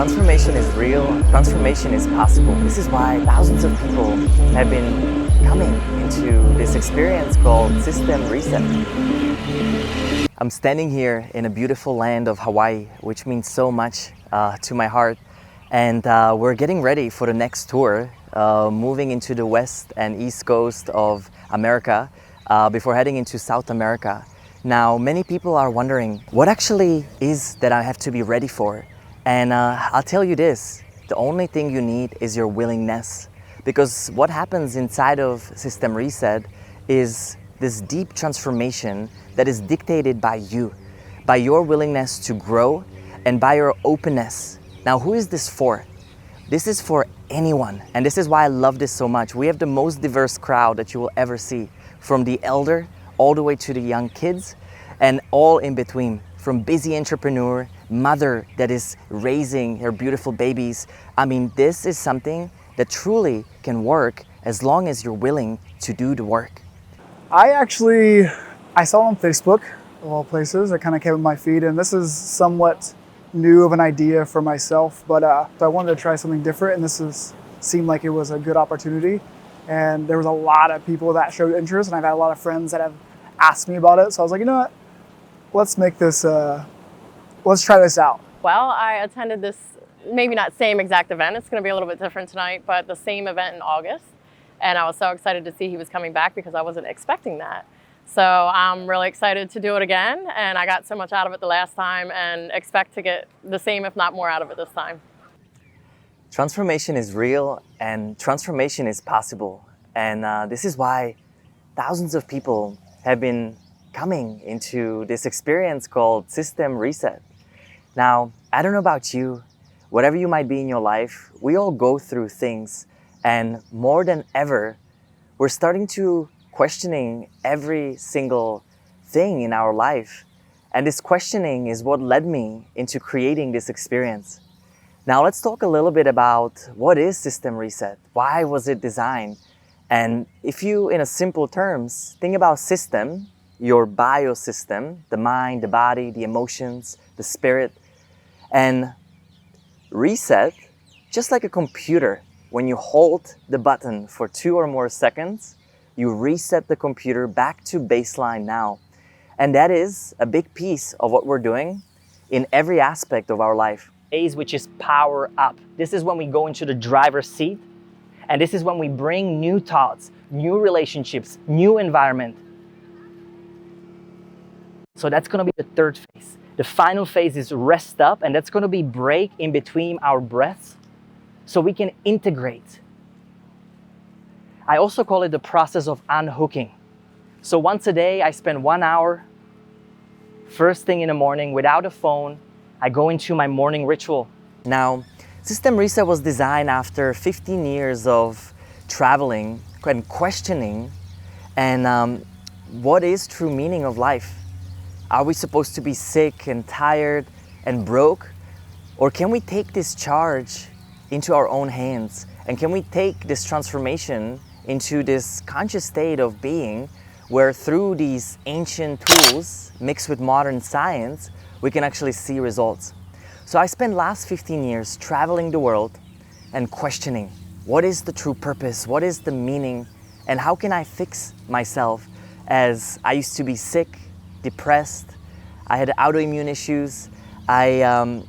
Transformation is real, transformation is possible. This is why thousands of people have been coming into this experience called System Reset. I'm standing here in a beautiful land of Hawaii, which means so much to my heart. And we're getting ready for the next tour, moving into the west and east coast of America before heading into South America. Now, many people are wondering, what actually is that I have to be ready for? And I'll tell you this, the only thing you need is your willingness. Because what happens inside of System Reset is this deep transformation that is dictated by you, by your willingness to grow and by your openness. Now, who is this for? This is for anyone. And this is why I love this so much. We have the most diverse crowd that you will ever see, from the elder all the way to the young kids and all in between, from busy entrepreneur, mother that is raising her beautiful babies. I mean, this is something that truly can work as long as you're willing to do the work. I saw on Facebook, of all places, it kind of came in my feed, and this is somewhat new of an idea for myself, but so I wanted to try something different, and seemed like it was a good opportunity. And there was a lot of people that showed interest, and I've had a lot of friends that have asked me about it. So I was like, you know what, let's make this, let's try this out. Well, I attended this, maybe not same exact event, it's going to be a little bit different tonight, but the same event in August. And I was so excited to see he was coming back because I wasn't expecting that. So I'm really excited to do it again. And I got so much out of it the last time and expect to get the same, if not more, out of it this time. Transformation is real and transformation is possible. And this is why thousands of people have been coming into this experience called System Reset. Now, I don't know about you, whatever you might be in your life, we all go through things. And more than ever, we're starting to questioning every single thing in our life. And this questioning is what led me into creating this experience. Now let's talk a little bit about what is System Reset? Why was it designed? And if you, in a simple terms, think about system, your biosystem, the mind, the body, the emotions, the spirit, and reset, just like a computer, when you hold the button for 2 or more seconds, you reset the computer back to baseline now. And that is a big piece of what we're doing in every aspect of our life. Which is power up. This is when we go into the driver's seat, and this is when we bring new thoughts, new relationships, new environment. So that's going to be the third phase. The final phase is rest up, and that's going to be break in between our breaths so we can integrate. I also call it the process of unhooking. So once a day, I spend 1 hour, first thing in the morning, without a phone. I go into my morning ritual. Now, System Reset was designed after 15 years of traveling and questioning and what is true meaning of life? Are we supposed to be sick and tired and broke? Or can we take this charge into our own hands? And can we take this transformation into this conscious state of being where through these ancient tools mixed with modern science, we can actually see results. So I spent last 15 years traveling the world and questioning what is the true purpose, what is the meaning, and how can I fix myself as I used to be sick, depressed, I had autoimmune issues. I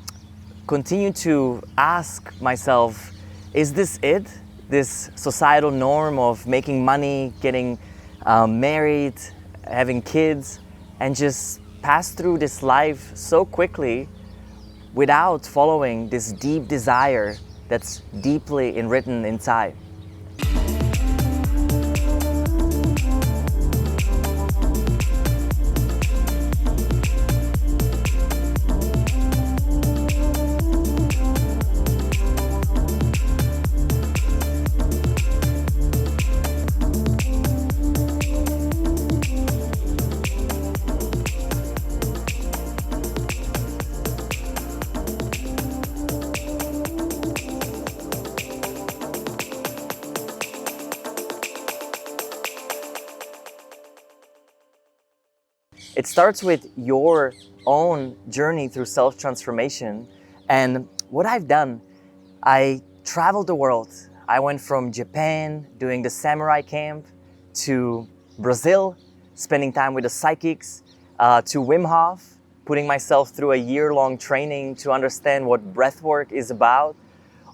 continued to ask myself, is this it? This societal norm of making money, getting married, having kids, and just pass through this life so quickly without following this deep desire that's deeply written inside. It starts with your own journey through self-transformation. And what I've done, I traveled the world. I went from Japan doing the samurai camp to Brazil, spending time with the psychics, to Wim Hof, putting myself through a year-long training to understand what breathwork is about,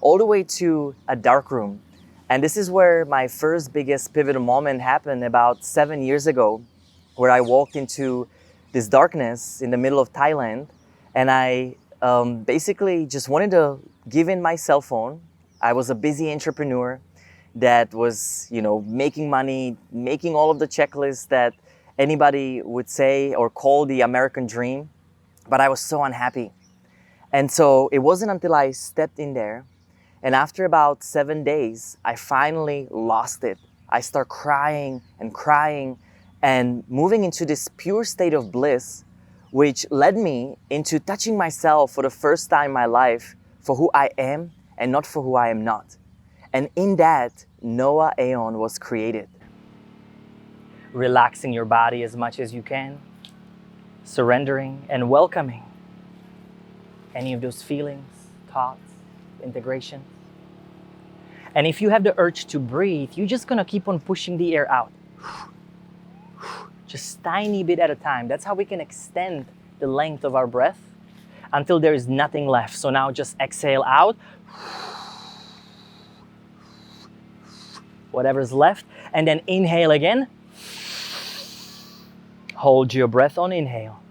all the way to a dark room. And this is where my first biggest pivotal moment happened about 7 years ago, where I walked into this darkness in the middle of Thailand, and I basically just wanted to give in my cell phone. I was a busy entrepreneur that was, making money, making all of the checklists that anybody would say or call the American dream, but I was so unhappy. And so it wasn't until I stepped in there, and after about 7 days, I finally lost it. I start crying and moving into this pure state of bliss, which led me into touching myself for the first time in my life for who I am and not for who I am not. And in that, Noah Aeon was created. Relaxing your body as much as you can, surrendering and welcoming any of those feelings, thoughts, integration. And if you have the urge to breathe, you're just gonna keep on pushing the air out. Just tiny bit at a time. That's how we can extend the length of our breath until there is nothing left. So now just exhale out. Whatever's left, and then inhale again. Hold your breath on inhale.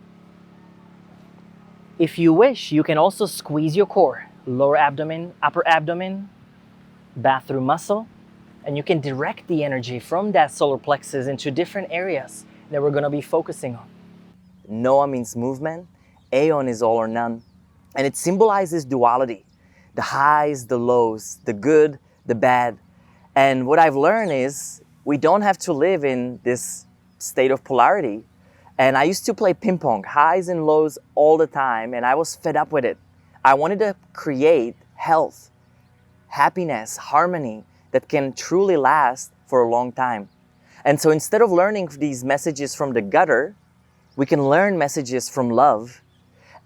If you wish, you can also squeeze your core, lower abdomen, upper abdomen, bathroom muscle, and you can direct the energy from that solar plexus into different areas that we're going to be focusing on. Noah means movement, Aeon is all or none, and it symbolizes duality, the highs, the lows, the good, the bad. And what I've learned is we don't have to live in this state of polarity. And I used to play ping pong, highs and lows all the time, and I was fed up with it. I wanted to create health, happiness, harmony that can truly last for a long time. And so instead of learning these messages from the gutter, we can learn messages from love.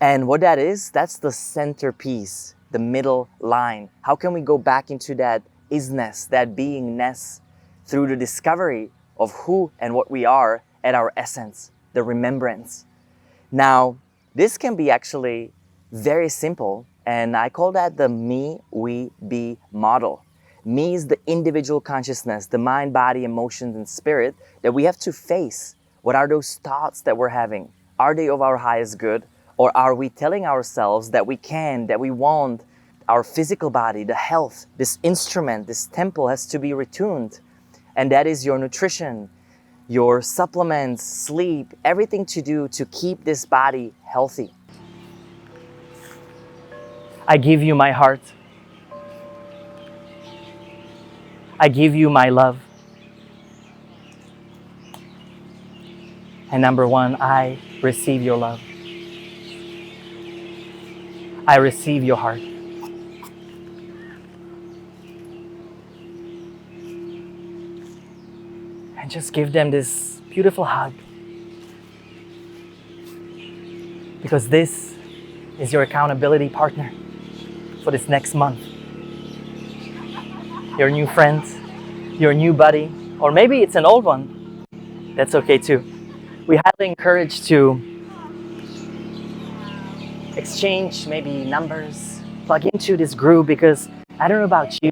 And what that is, that's the centerpiece, the middle line. How can we go back into that isness, that beingness, through the discovery of who and what we are at our essence, the remembrance. Now, this can be actually very simple, and I call that the me, we, be model. Me is the individual consciousness, the mind, body, emotions, and spirit that we have to face. What are those thoughts that we're having? Are they of our highest good? Or are we telling ourselves that we can, that we want, our physical body, the health, this instrument, this temple has to be retuned. And that is your nutrition, your supplements, sleep, everything to do to keep this body healthy. I give you my heart. I give you my love. And number one, I receive your love. I receive your heart. And just give them this beautiful hug. Because this is your accountability partner for this next month. Your new friend, your new buddy, or maybe it's an old one. That's okay too. We highly encourage to exchange maybe numbers, plug into this group, because I don't know about you,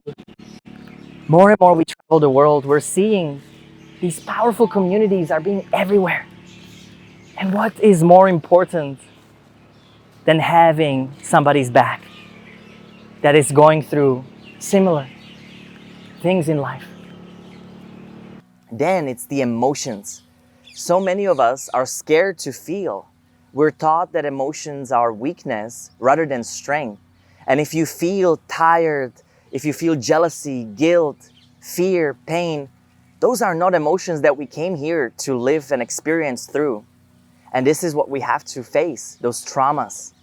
more and more we travel the world, we're seeing these powerful communities are being everywhere. And what is more important than having somebody's back that is going through similar things in life? Then it's the emotions. So many of us are scared to feel. We're taught that emotions are weakness rather than strength. And if you feel tired, if you feel jealousy, guilt, fear, pain, those are not emotions that we came here to live and experience through. And this is what we have to face, those traumas.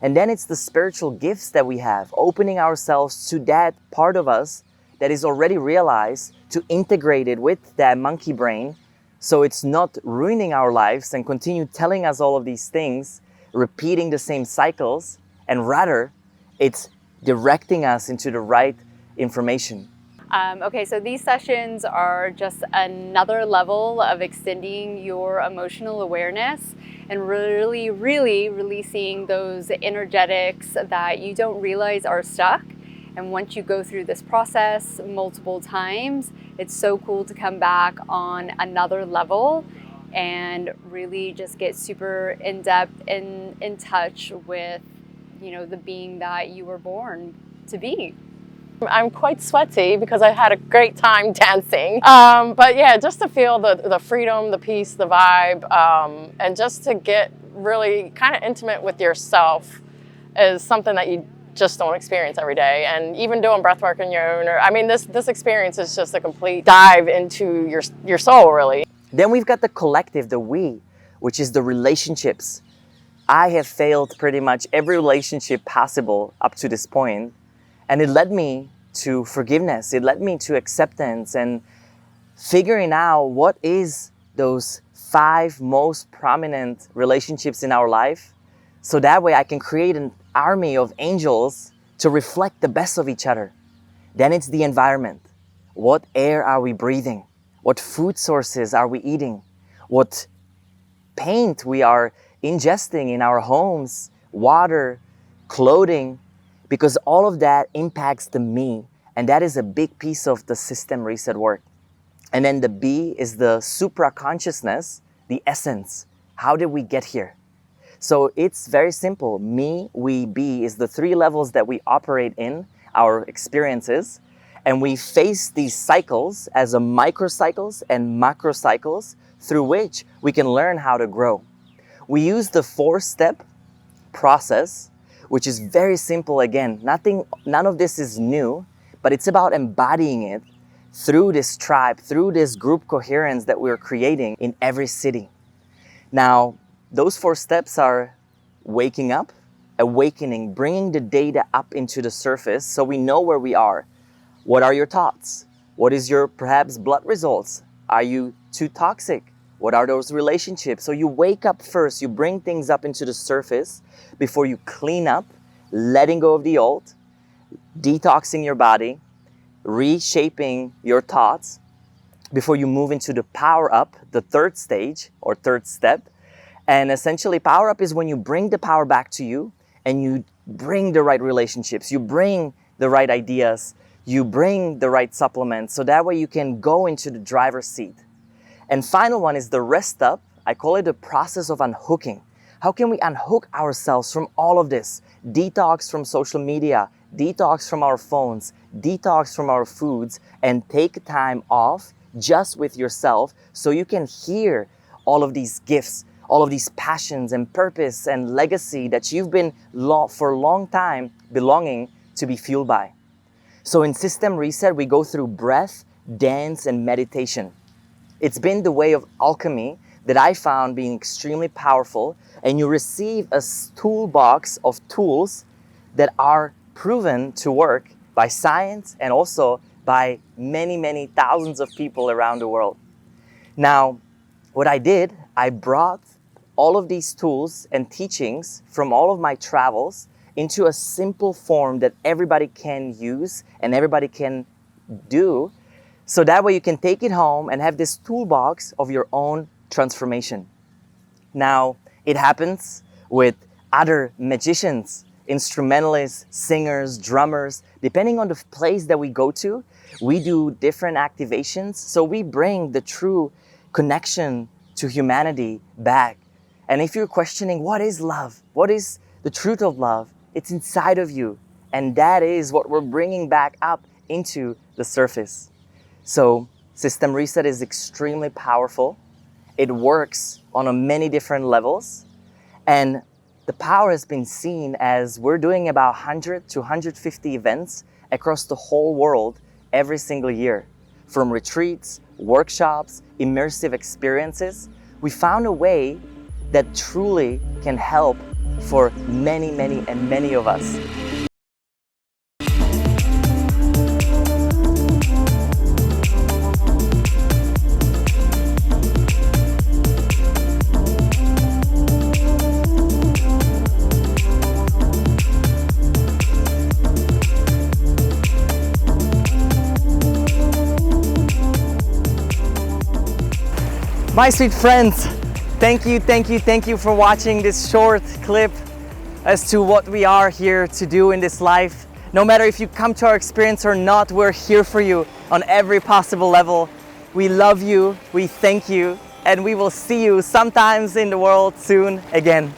And then it's the spiritual gifts that we have, opening ourselves to that part of us that is already realized, to integrate it with that monkey brain, so it's not ruining our lives and continue telling us all of these things, repeating the same cycles, and rather it's directing us into the right information. Okay, so these sessions are just another level of extending your emotional awareness and really releasing those energetics that you don't realize are stuck. And once you go through this process multiple times, it's so cool to come back on another level and really just get super in-depth and in touch with, you know, the being that you were born to be. I'm quite sweaty because I had a great time dancing. But yeah, just to feel the freedom, the peace, the vibe, and just to get really kind of intimate with yourself is something that you just don't experience every day. And even doing breathwork on your own, I mean, this experience is just a complete dive into your soul, really. Then we've got the collective, the we, which is the relationships. I have failed pretty much every relationship possible up to this point. And it led me to forgiveness. It led me to acceptance and figuring out what is those 5 most prominent relationships in our life. So that way I can create an army of angels to reflect the best of each other. Then it's the environment. What air are we breathing? What food sources are we eating? What paint we are ingesting in our homes, water, clothing, because all of that impacts the me, and that is a big piece of the system reset work. And then the B is the supra-consciousness, the essence. How did we get here? So it's very simple. Me, we, be is the 3 levels that we operate in, our experiences, and we face these cycles as a microcycles and macrocycles through which we can learn how to grow. We use the 4-step process, which is very simple. Again, none of this is new, but it's about embodying it through this tribe, through this group coherence that we're creating in every city. Now, those 4 steps are waking up, awakening, bringing the data up into the surface so we know where we are. What are your thoughts? What is your perhaps blood results? Are you too toxic? What are those relationships? So you wake up first, you bring things up into the surface before you clean up, letting go of the old, detoxing your body, reshaping your thoughts before you move into the power up, the 3rd stage or 3rd step. And essentially power up is when you bring the power back to you and you bring the right relationships, you bring the right ideas, you bring the right supplements, so that way you can go into the driver's seat. And final one is the rest up. I call it the process of unhooking. How can we unhook ourselves from all of this? Detox from social media, detox from our phones, detox from our foods, and take time off just with yourself so you can hear all of these gifts, all of these passions and purpose and legacy that you've been for a long time belonging to be fueled by. So in System Reset, we go through breath, dance, and meditation. It's been the way of alchemy that I found being extremely powerful, and you receive a toolbox of tools that are proven to work by science and also by many thousands of people around the world. Now, what I did, I brought all of these tools and teachings from all of my travels into a simple form that everybody can use and everybody can do, so that way you can take it home and have this toolbox of your own transformation. Now, it happens with other magicians, instrumentalists, singers, drummers. Depending on the place that we go to, we do different activations. So we bring the true connection to humanity back. And if you're questioning, what is love? What is the truth of love? It's inside of you. And that is what we're bringing back up into the surface. So System Reset is extremely powerful. It works on many different levels. And the power has been seen as we're doing about 100 to 150 events across the whole world every single year. From retreats, workshops, immersive experiences, we found a way that truly can help for many of us. My sweet friends, thank you for watching this short clip as to what we are here to do in this life. No matter if you come to our experience or not, we're here for you on every possible level. We love you, we thank you, and we will see you sometimes in the world soon again.